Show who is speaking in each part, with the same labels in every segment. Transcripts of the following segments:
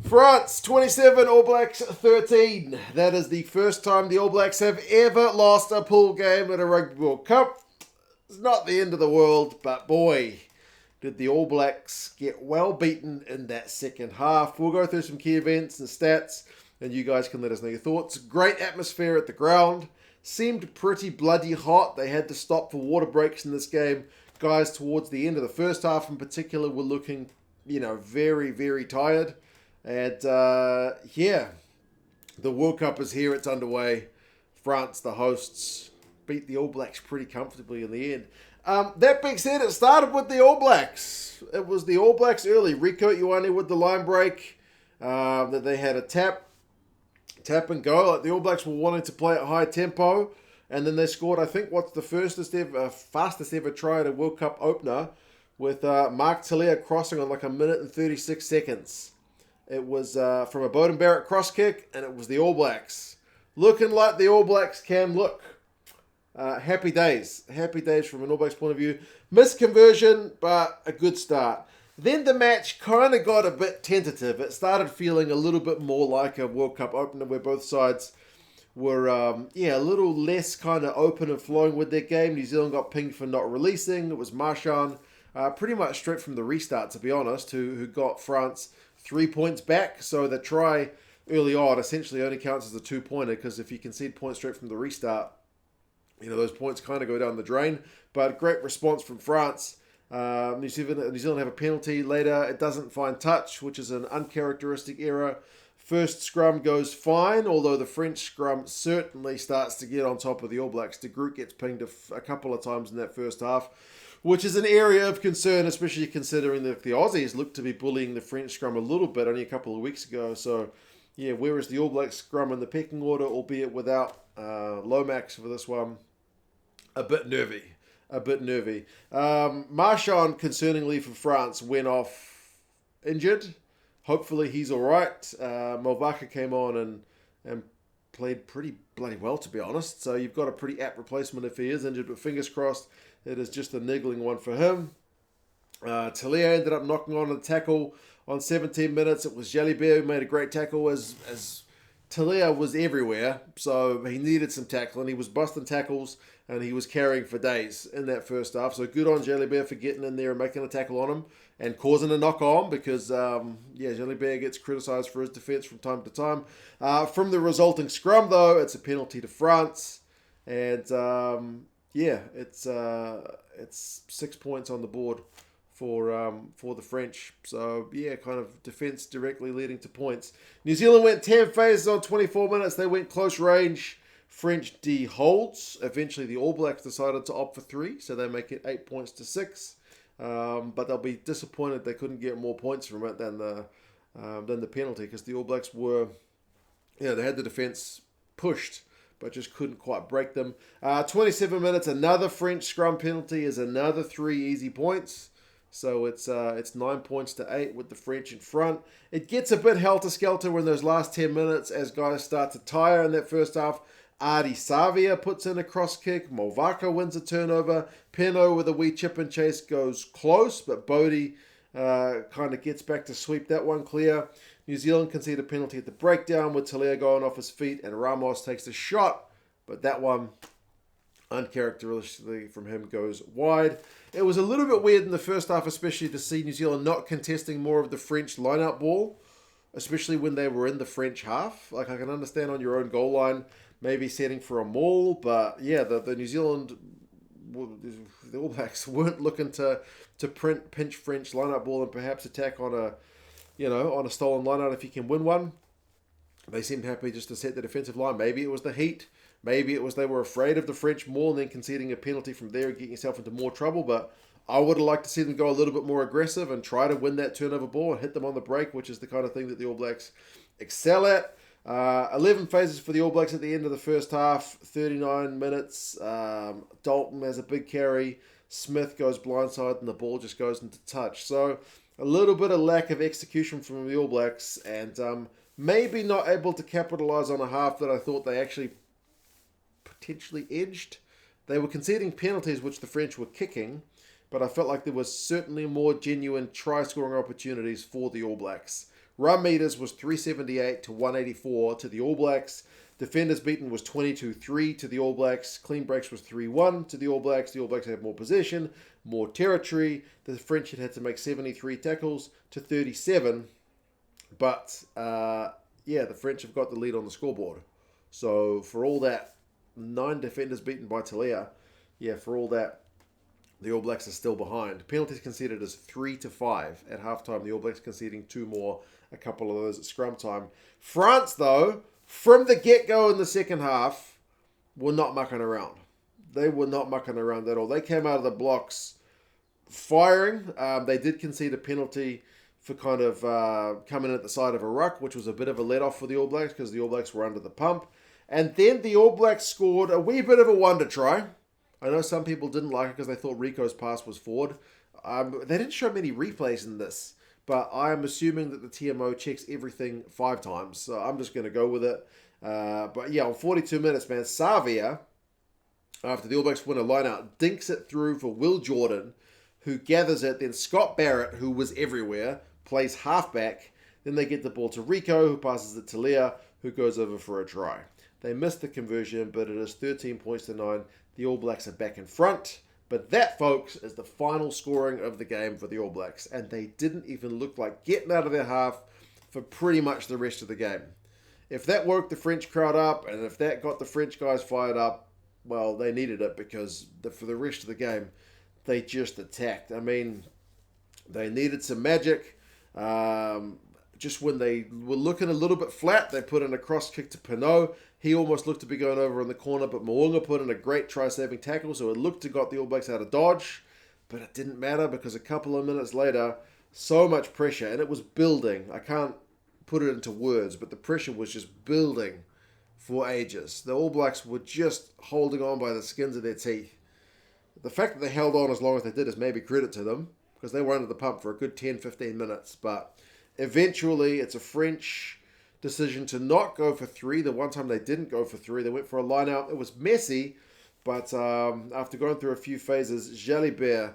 Speaker 1: France 27, All Blacks 13. That is the first time the All Blacks have ever lost a pool game at a Rugby World Cup. It's not the end of the world, but boy, did the All Blacks get well beaten in that second half. We'll go through some key events and stats, and you guys can let us know your thoughts. Great atmosphere at the ground. Seemed pretty bloody hot. They had to stop for water breaks in this game. Guys towards the end of the first half in particular were looking, very, very tired. And the World Cup is here. It's underway. France, the hosts, beat the All Blacks pretty comfortably in the end. That being said, it started with the All Blacks. It was the All Blacks early. Rieko Ioane with the line break. That they had a tap and go. Like the All Blacks were wanting to play at high tempo. And then they scored, I think, what's the fastest ever try at a World Cup opener with Mark Talia crossing on like 1 minute and 36 seconds. It was from a Beauden Barrett cross kick, and it was the All Blacks. Looking like the All Blacks can look. Happy days. Happy days from an All Blacks point of view. Misconversion, but a good start. Then the match kind of got a bit tentative. It started feeling a little bit more like a World Cup opener where both sides were a little less kind of open and flowing with their game. New Zealand got pinged for not releasing. It was Marchand, pretty much straight from the restart, to be honest, who got France 3 points back. So the try early on essentially only counts as a 2-pointer, because if you concede points straight from the restart, those points kind of go down the drain. But great response from France. New Zealand have a penalty later. It doesn't find touch, which is an uncharacteristic error. First scrum goes fine, although the French scrum certainly starts to get on top of the All Blacks. De Groot gets pinged a couple of times in that first half, which is an area of concern, especially considering that the Aussies looked to be bullying the French scrum a little bit only a couple of weeks ago. So, where is the All Blacks scrum in the pecking order, albeit without Lomax for this one? A bit nervy. Marchand, concerningly for France, went off injured. Hopefully he's all right. Moefana came on and played pretty bloody well, to be honest. So you've got a pretty apt replacement if he is injured, but fingers crossed it is just a niggling one for him. Talia ended up knocking on a tackle on 17 minutes. It was Jalibert who made a great tackle as Talia was everywhere, so he needed some tackling. He was busting tackles and he was carrying for days in that first half. So good on Jalibert for getting in there and making a tackle on him and causing a knock on, because Jalibert gets criticised for his defence from time to time. From the resulting scrum, though, it's a penalty to France, and it's 6 points on the board for the French. So, kind of defence directly leading to points. New Zealand went 10 phases on 24 minutes. They went close range. French D holds. Eventually, the All Blacks decided to opt for 3, so they make it 8 points to 6. But they'll be disappointed they couldn't get more points from it than the penalty, because the All Blacks were, they had the defence pushed, but just couldn't quite break them. 27 minutes, another French scrum penalty is another 3 easy points. So it's 9 points to 8 with the French in front. It gets a bit helter-skelter when those last 10 minutes as guys start to tire in that first half. Ardie Savia puts in a cross kick. Moefana wins a turnover. Penaud with a wee chip and chase goes close, but Bodie kind of gets back to sweep that one clear. New Zealand concede a penalty at the breakdown with Talia going off his feet, and Ramos takes a shot, but that one, uncharacteristically from him, goes wide. It was a little bit weird in the first half, especially to see New Zealand not contesting more of the French line-out ball, especially when they were in the French half. Like, I can understand on your own goal line, maybe setting for a maul, but the New Zealand, the All Blacks weren't looking to pinch French line-out ball and perhaps attack on a stolen line-out if you can win one. They seemed happy just to set the defensive line. Maybe it was the heat. Maybe it was they were afraid of the French more and then conceding a penalty from there and getting yourself into more trouble. But I would have liked to see them go a little bit more aggressive and try to win that turnover ball and hit them on the break, which is the kind of thing that the All Blacks excel at. 11 phases for the All Blacks at the end of the first half, 39 minutes. Dalton has a big carry. Smith goes blindside and the ball just goes into touch. So a little bit of lack of execution from the All Blacks, and maybe not able to capitalise on a half that I thought they actually potentially edged. They were conceding penalties, which the French were kicking, but I felt like there was certainly more genuine try-scoring opportunities for the All Blacks. Run meters was 378 to 184 to the All Blacks. Defenders beaten was 22-3 to the All Blacks. Clean breaks was 3-1 to the All Blacks. The All Blacks had more possession, more territory. The French had to make 73 tackles to 37. But, the French have got the lead on the scoreboard. So, for all that, 9 defenders beaten by Talia. For all that, the All Blacks are still behind. Penalties conceded as 3-5 at halftime. The All Blacks conceding 2 more, a couple of those at scrum time. France, though, from the get-go in the second half, were not mucking around. They were not mucking around at all. They came out of the blocks firing. They did concede a penalty for kind of coming at the side of a ruck, which was a bit of a let-off for the All Blacks because the All Blacks were under the pump. And then the All Blacks scored a wee bit of a wonder try. I know some people didn't like it because they thought Rico's pass was forward. They didn't show many replays in this, but I'm assuming that the TMO checks everything 5 times, so I'm just going to go with it. On 42 minutes, man, Savia, after the All Blacks win a line-out, dinks it through for Will Jordan, who gathers it. Then Scott Barrett, who was everywhere, plays halfback. Then they get the ball to Rico, who passes it to Leah, who goes over for a try. They missed the conversion, but it is 13 points to 9. The All Blacks are back in front. But that, folks, is the final scoring of the game for the All Blacks. And they didn't even look like getting out of their half for pretty much the rest of the game. If that woke the French crowd up, and if that got the French guys fired up, well, they needed it because for the rest of the game, they just attacked. I mean, they needed some magic. Just when they were looking a little bit flat, they put in a cross kick to Penaud. He almost looked to be going over in the corner, but Mo'unga put in a great try-saving tackle, so it looked to got the All Blacks out of dodge. But it didn't matter because a couple of minutes later, so much pressure, and it was building. I can't put it into words, but the pressure was just building for ages. The All Blacks were just holding on by the skins of their teeth. The fact that they held on as long as they did is maybe credit to them, because they were under the pump for a good 10-15 minutes, but eventually, it's a French decision to not go for 3. The one time they didn't go for 3, they went for a line-out. It was messy, but after going through a few phases, Jalibert,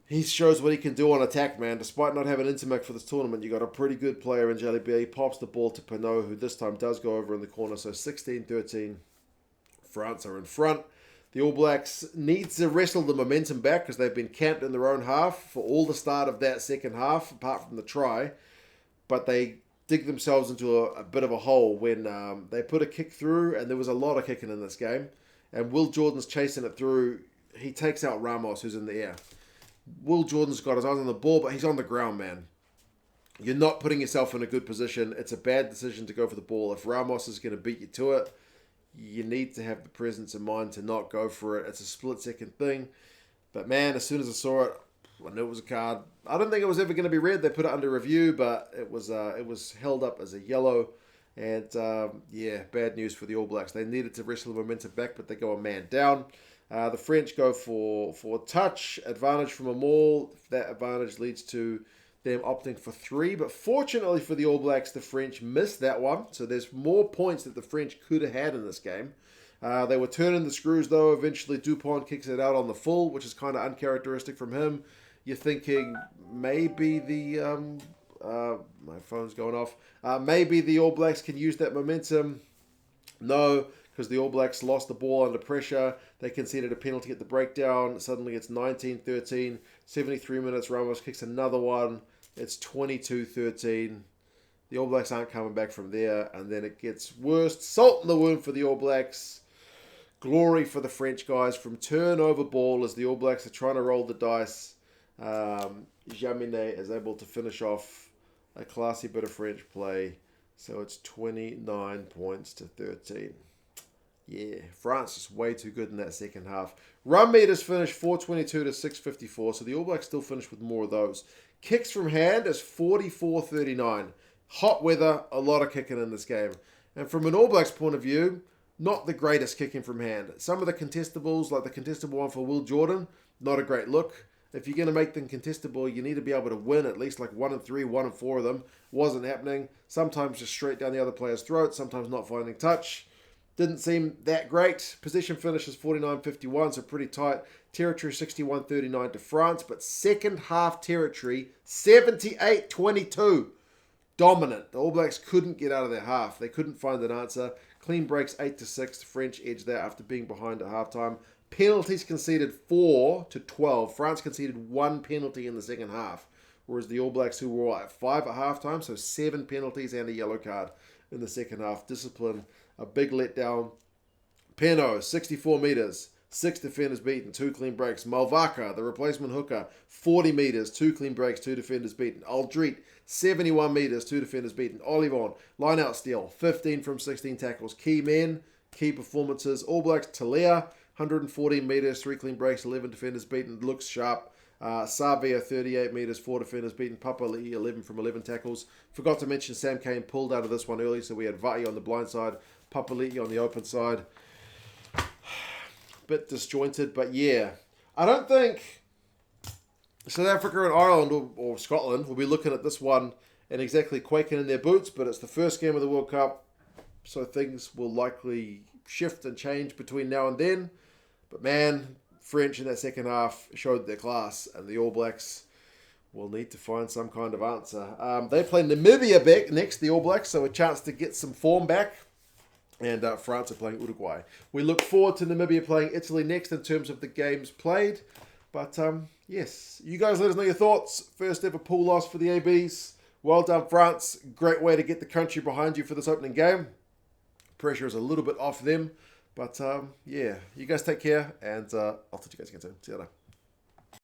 Speaker 1: he shows what he can do on attack, man. Despite not having Intermac for this tournament, you got a pretty good player in Jalibert. He pops the ball to Penaud, who this time does go over in the corner. So 16-13, France are in front. The All Blacks need to wrestle the momentum back because they've been camped in their own half for all the start of that second half, apart from the try. But they dig themselves into a bit of a hole when they put a kick through, and there was a lot of kicking in this game. And Will Jordan's chasing it through. He takes out Ramos, who's in the air. Will Jordan's got his eyes on the ball, but he's on the ground, man. You're not putting yourself in a good position. It's a bad decision to go for the ball. If Ramos is going to beat you to it, you need to have the presence of mind to not go for it. It's a split-second thing. But, man, as soon as I saw it, I knew it was a card. I don't think it was ever going to be red. They put it under review, but it was held up as a yellow. And, bad news for the All Blacks. They needed to wrestle the momentum back, but they go a man down. The French go for touch, advantage from a maul. That advantage leads to them opting for 3. But fortunately for the All Blacks, the French missed that one. So there's more points that the French could have had in this game. They were turning the screws, though. Eventually, Dupont kicks it out on the full, which is kind of uncharacteristic from him. You're thinking maybe my phone's going off. Maybe the All Blacks can use that momentum. No, because the All Blacks lost the ball under pressure. They conceded a penalty at the breakdown. Suddenly it's 19-13. 73 minutes, Ramos kicks another one. It's 22-13. The All Blacks aren't coming back from there. And then it gets worse. Salt in the wound for the All Blacks. Glory for the French guys from turnover ball as the All Blacks are trying to roll the dice. Jaminet is able to finish off a classy bit of French play. So it's 29 points to 13. Yeah, France is way too good in that second half. Run meters finished 422 to 654, so the All Blacks still finished with more of those. Kicks from hand is 44-39. Hot weather, a lot of kicking in this game. And from an All Blacks point of view, not the greatest kicking from hand. Some of the contestables, like the contestable one for Will Jordan, not a great look. If you're going to make them contestable, you need to be able to win at least like 1 and 3, 1 and 4 of them. Wasn't happening. Sometimes just straight down the other player's throat, sometimes not finding touch. Didn't seem that great. Position finishes 49-51, so pretty tight. Territory 61-39 to France, but second half territory 78-22. dominant. The All Blacks couldn't get out of their half. They couldn't find an answer. Clean breaks 8-6. The French edged that after being behind at halftime. Penalties conceded 4-12. France conceded 1 penalty in the second half, whereas the All Blacks, who were at 5 at halftime, so 7 penalties and a yellow card in the second half. Discipline, a big letdown. Penaud, 64 metres, 6 defenders beaten, 2 clean breaks. Malvaka, the replacement hooker, 40 metres, 2 clean breaks, 2 defenders beaten. Alldritt, 71 metres, 2 defenders beaten. Ollivon, line out steal, 15 from 16 tackles. Key men, key performances. All Blacks, Talia, 114 metres, 3 clean breaks, 11 defenders beaten. Looks sharp. Savia, 38 metres, 4 defenders beaten. Papali'i, 11 from 11 tackles. Forgot to mention Sam Cane pulled out of this one early, so we had Vaa'i on the blind side, Papali'i on the open side. Bit disjointed, but yeah. I don't think South Africa and Ireland or Scotland will be looking at this one and exactly quaking in their boots, but it's the first game of the World Cup, so things will likely shift and change between now and then. But man, French in that second half showed their class, and the All Blacks will need to find some kind of answer. They play Namibia back next, the All Blacks, so a chance to get some form back. And France are playing Uruguay. We look forward to Namibia playing Italy next in terms of the games played. But yes, you guys let us know your thoughts. First ever pool loss for the ABs. Well done, France. Great way to get the country behind you for this opening game. Pressure is a little bit off them. But yeah, you guys take care, and I'll talk to you guys again soon. See you later.